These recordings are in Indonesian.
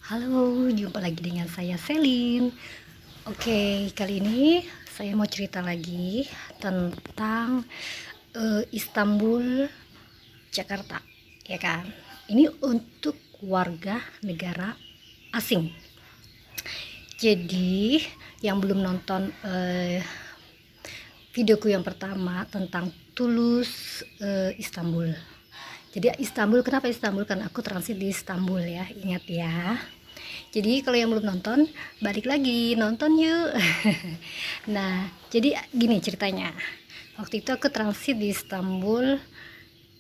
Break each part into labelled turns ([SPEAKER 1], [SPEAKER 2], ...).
[SPEAKER 1] Halo, jumpa lagi dengan saya Selin. Oke, kali ini saya mau cerita lagi tentang Istanbul, Jakarta, ya kan? Ini untuk warga negara asing. Jadi, yang belum nonton videoku yang pertama tentang Tulus Istanbul. Jadi Istanbul, kenapa Istanbul? Karena aku transit di Istanbul ya, ingat ya. Jadi kalau yang belum nonton, balik lagi nonton yuk. Nah, jadi gini ceritanya. Waktu itu aku transit di Istanbul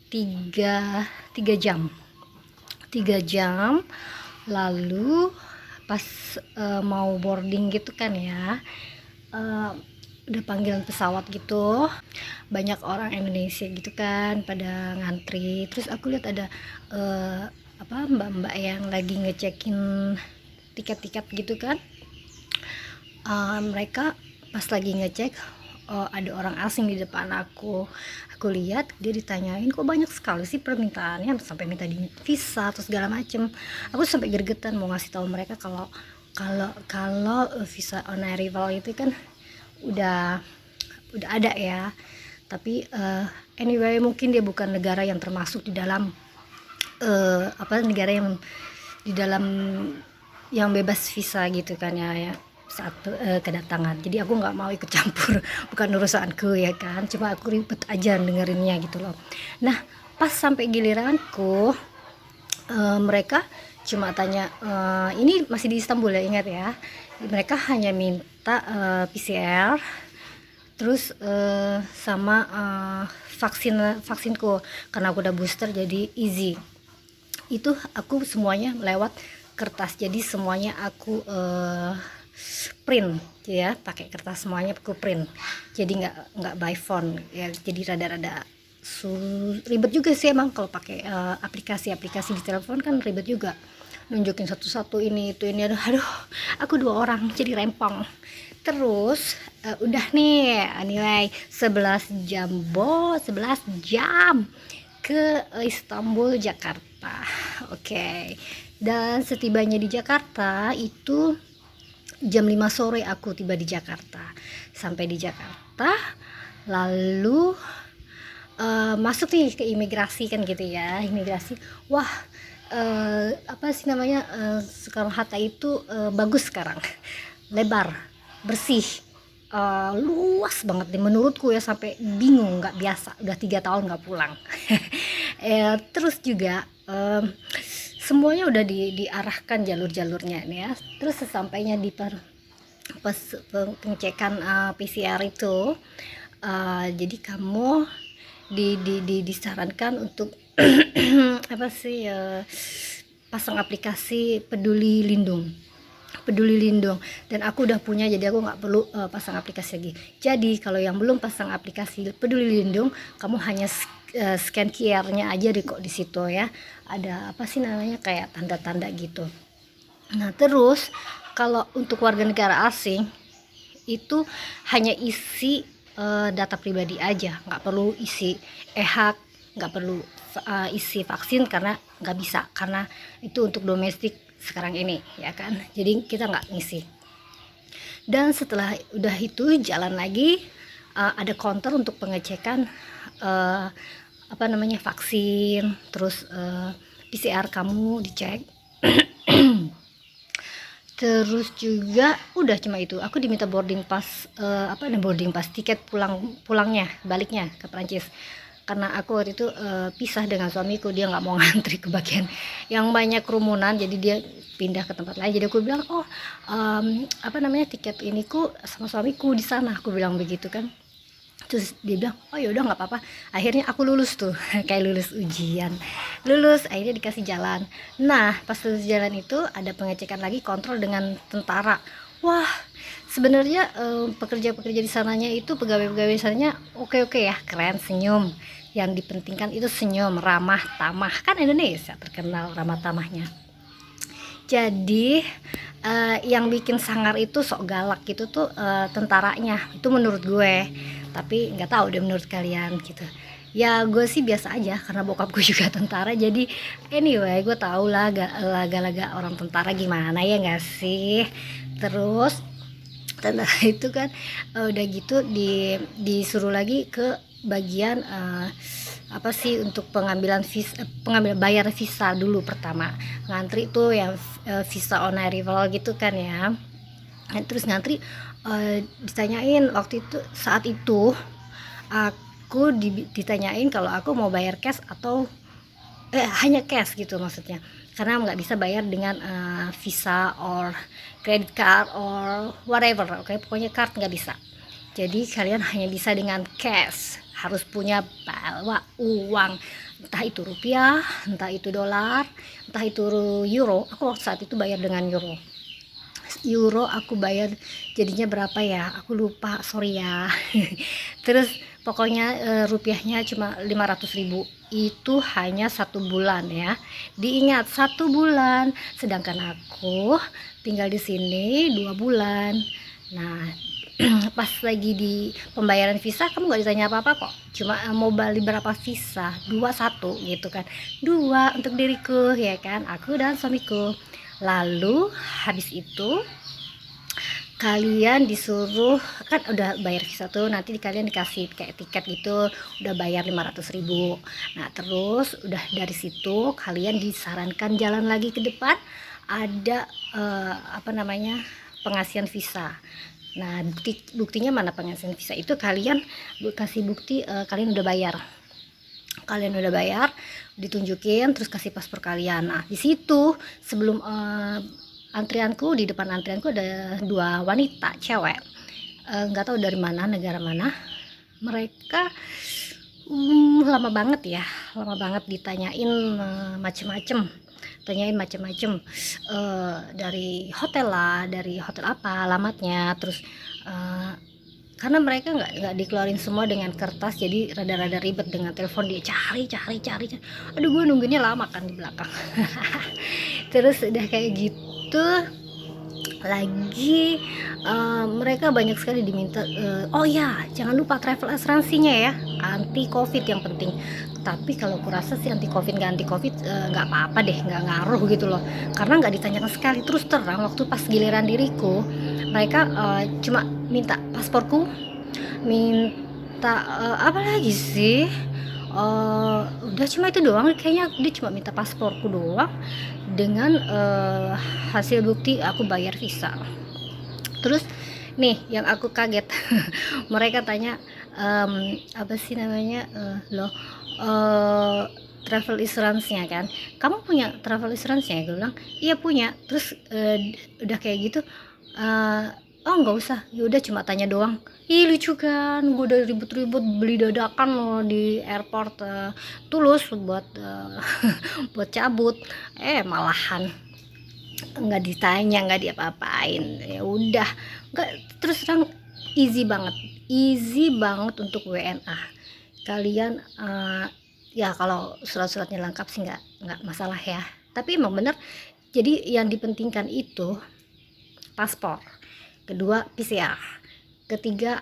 [SPEAKER 1] 3 3 jam. 3 jam. Lalu pas mau boarding gitu kan ya. Udah panggilan pesawat gitu, banyak orang Indonesia gitu kan pada ngantri. Terus aku lihat ada mbak-mbak yang lagi ngecekin tiket-tiket gitu kan. Mereka pas lagi ngecek, ada orang asing di depan aku lihat dia ditanyain kok banyak sekali sih permintaannya, sampai minta di visa atau segala macem. Aku sampai gregetan mau ngasih tahu mereka kalau kalau visa on arrival itu kan udah ada ya, tapi anyway mungkin dia bukan negara yang termasuk di dalam negara yang di dalam yang bebas visa gitu kan ya saat kedatangan. Jadi aku nggak mau ikut campur, bukan urusanku ya kan, cuma aku ribet aja dengerinnya gitu loh. Nah, pas sampai giliranku, mereka cuma tanya, ini masih di Istanbul ya, ingat ya, mereka hanya minta PCR, terus sama vaksinku, karena aku udah booster jadi easy. Itu aku semuanya lewat kertas, jadi semuanya aku print ya, pakai kertas semuanya aku print, jadi nggak by phone ya. Jadi rada-rada ribet juga sih emang kalau pakai aplikasi di telepon, kan ribet juga nunjukin satu-satu ini itu ini. Aduh, aku 2 orang jadi rempong. Terus udah nih nilai 11 jam 11 jam ke Istanbul, Jakarta. Oke. Dan setibanya di Jakarta itu jam 5 sore aku tiba di Jakarta. Sampai di Jakarta, lalu masuk nih ke imigrasi kan gitu ya. Imigrasi, wah, apa sih namanya, Soekarno Hatta itu bagus sekarang, lebar, bersih, luas banget nih menurutku ya, sampai bingung, nggak biasa udah 3 tahun nggak pulang. Terus juga semuanya udah diarahkan jalur-jalurnya nih ya. Terus sesampainya di pas pengecekan PCR itu, jadi kamu disarankan untuk apa sih, pasang aplikasi peduli lindung, dan aku udah punya, jadi aku nggak perlu pasang aplikasi lagi. Jadi kalau yang belum pasang aplikasi peduli lindung, kamu hanya scan QR-nya aja kok di situ ya, ada apa sih namanya, kayak tanda-tanda gitu. Nah, terus kalau untuk warga negara asing itu hanya isi data pribadi aja, nggak perlu isi e-hak, nggak perlu isi vaksin, karena nggak bisa, karena itu untuk domestik sekarang ini ya kan, jadi kita nggak ngisi. Dan setelah udah itu jalan lagi, ada counter untuk pengecekan vaksin, terus PCR kamu dicek. Terus juga udah cuma itu, aku diminta boarding pass, tiket pulangnya baliknya ke Prancis, karena aku waktu itu pisah dengan suamiku, dia nggak mau ngantri ke bagian yang banyak kerumunan, jadi dia pindah ke tempat lain. Jadi aku bilang, oh, tiket iniku sama suamiku di sana, aku bilang begitu kan. Terus dia bilang, oh yaudah nggak apa-apa. Akhirnya aku lulus tuh kayak lulus ujian, akhirnya dikasih jalan. Nah, pas lulus jalan itu ada pengecekan lagi, kontrol dengan tentara. Wah, sebenarnya pekerja-pekerja di sananya itu, pegawai-pegawai di sananya oke ya, keren, senyum. Yang dipentingkan itu senyum, ramah tamah, kan Indonesia terkenal ramah tamahnya. Jadi yang bikin sangar itu sok galak gitu tuh tentaranya, itu menurut gue, tapi nggak tahu deh menurut kalian gitu. Ya gue sih biasa aja karena bokap gue juga tentara, jadi anyway gue tau lah laga-laga orang tentara gimana ya nggak sih. Terus tentara itu kan udah gitu disuruh lagi ke bagian apa sih untuk pengambilan visa, pengambilan bayar visa dulu pertama. Ngantri tuh yang visa on arrival gitu kan ya. Terus ngantri ditanyain waktu itu, saat itu aku ditanyain kalau aku mau bayar cash atau hanya cash gitu maksudnya, karena nggak bisa bayar dengan visa or credit card or whatever, oke pokoknya card nggak bisa. Jadi kalian hanya bisa dengan cash, harus punya bawa uang, entah itu rupiah, entah itu dolar, entah itu euro. Aku waktu saat itu bayar dengan euro aku bayar, jadinya berapa ya aku lupa, sorry ya. Terus pokoknya rupiahnya cuma 500.000, itu hanya 1 bulan ya, diingat 1 bulan, sedangkan aku tinggal di sini 2 bulan. Nah pas lagi di pembayaran visa kamu nggak ditanya apa-apa kok, cuma mau beli berapa visa, 2 1 gitu kan, 2 untuk diriku ya kan, aku dan suamiku. Lalu habis itu kalian disuruh, kan udah bayar visa tuh, nanti kalian dikasih kayak tiket gitu, udah bayar 500.000. Nah terus udah dari situ kalian disarankan jalan lagi ke depan, ada apa namanya, pengasihan visa. Nah buktinya mana pengasihan visa itu, kalian kasih bukti kalian udah bayar, ditunjukin terus kasih paspor kalian. Nah di situ sebelum antrianku, di depan antrianku ada 2 wanita cewek, nggak tahu dari mana, negara mana mereka. Lama banget ya, lama banget ditanyain macem-macem, dari hotel lah, dari hotel apa alamatnya, terus karena mereka nggak dikeluarin semua dengan kertas, jadi rada-rada ribet dengan telepon, dia cari. Aduh gue nunggunya lama kan di belakang. Terus udah kayak gitu lagi mereka banyak sekali diminta oh ya jangan lupa travel asuransinya ya, anti covid yang penting. Tapi kalau kurasa sih anti covid nggak apa-apa deh, nggak ngaruh gitu loh, karena nggak ditanyakan sekali. Terus terang waktu pas giliran diriku, mereka cuma minta pasporku, minta apa lagi sih, udah cuma itu doang kayaknya, dia cuma minta pasporku doang dengan hasil bukti aku bayar visa. Terus nih yang aku kaget, mereka tanya apa sih namanya, travel insurance-nya kan, kamu punya travel insurance-nya? Gue bilang iya punya. Terus udah kayak gitu, oh nggak usah, yaudah cuma tanya doang. Ih lucu kan, gue udah ribet-ribet beli dadakan loh di airport, tulus buat buat cabut, malahan nggak ditanya, nggak diapa-apain, ya udah nggak. Terus terang easy banget untuk WNA kalian. Ya kalau surat-suratnya lengkap sih nggak masalah ya, tapi emang bener, jadi yang dipentingkan itu paspor, kedua PCR, ketiga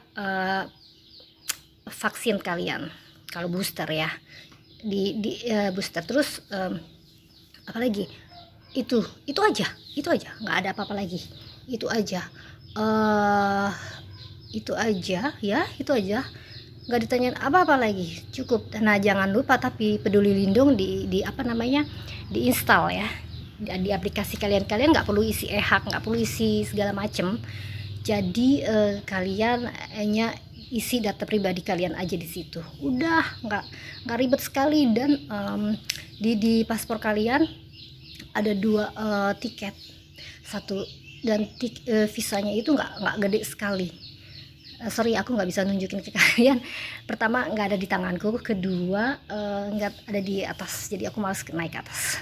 [SPEAKER 1] vaksin kalian kalau booster ya, di booster. Terus apalagi, itu aja nggak ada apa-apa lagi, itu aja ya, itu aja, nggak ditanyain apa-apa lagi, cukup. Nah jangan lupa tapi peduli lindung di apa namanya, di install ya, di aplikasi kalian nggak perlu isi e-hak, nggak perlu isi segala macem. Jadi kalian hanya isi data pribadi kalian aja di situ, udah nggak ribet sekali. Dan di paspor kalian ada 2 tiket, satu dan visanya itu nggak gede sekali. Sorry aku nggak bisa nunjukin ke kalian, pertama nggak ada di tanganku, kedua nggak ada di atas, jadi aku malas naik ke atas.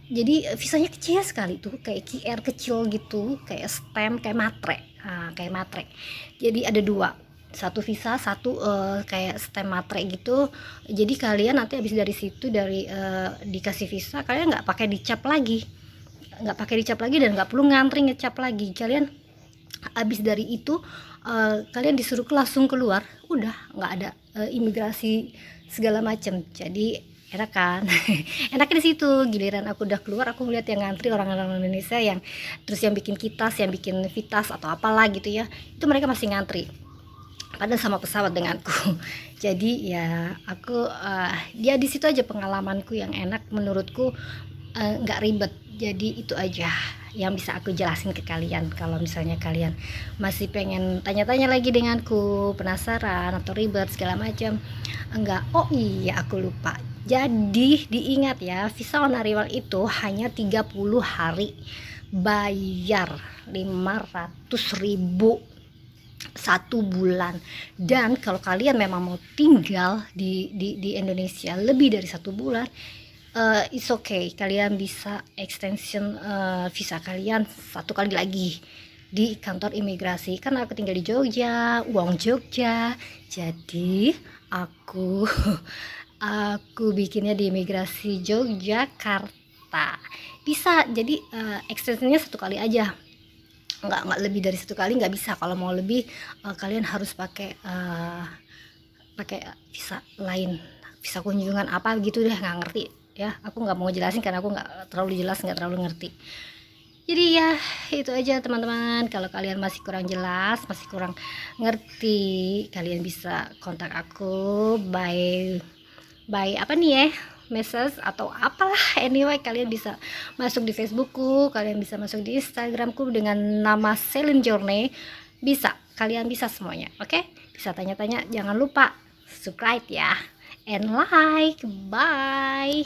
[SPEAKER 1] Jadi visanya kecil sekali tuh, kayak QR kecil gitu, kayak stem, kayak matre. Jadi ada 2, satu visa, satu kayak stem matre gitu. Jadi kalian nanti habis dari situ, dari dikasih visa, kalian nggak pakai dicap lagi, dan nggak perlu ngantri ngecap lagi. Kalian habis dari itu kalian disuruh langsung keluar, udah nggak ada imigrasi segala macam. Jadi enak kan. Enaknya di situ, giliran aku udah keluar aku ngeliat yang ngantri orang-orang Indonesia yang terus yang bikin kitas, yang bikin vitas atau apalah gitu ya, itu mereka masih ngantri padahal sama pesawat denganku. Jadi ya aku dia di situ aja pengalamanku yang enak menurutku, nggak ribet. Jadi itu aja yang bisa aku jelasin ke kalian. Kalau misalnya kalian masih pengen tanya-tanya lagi denganku, penasaran atau ribet segala macam, enggak, oh iya aku lupa, jadi diingat ya, visa on arrival itu hanya 30 hari, bayar 500.000 satu bulan. Dan kalau kalian memang mau tinggal di Indonesia lebih dari satu bulan, it's okay, kalian bisa extension visa kalian satu kali lagi di kantor imigrasi. Karena aku tinggal di Jogja, uang Jogja, jadi aku aku bikinnya di imigrasi Yogyakarta. Bisa, jadi extensionnya satu kali aja, nggak lebih dari satu kali, nggak bisa. Kalau mau lebih kalian harus pakai visa lain, visa kunjungan apa gitu deh, nggak ngerti ya, aku nggak mau jelasin karena aku nggak terlalu jelas, nggak terlalu ngerti. Jadi ya itu aja teman-teman, kalau kalian masih kurang jelas, masih kurang ngerti, kalian bisa kontak aku by apa nih ya, message atau apalah, anyway kalian bisa masuk di Facebookku, kalian bisa masuk di Instagramku dengan nama Celine Journey, bisa, kalian bisa semuanya, oke? Bisa tanya-tanya, jangan lupa subscribe ya, and like, bye.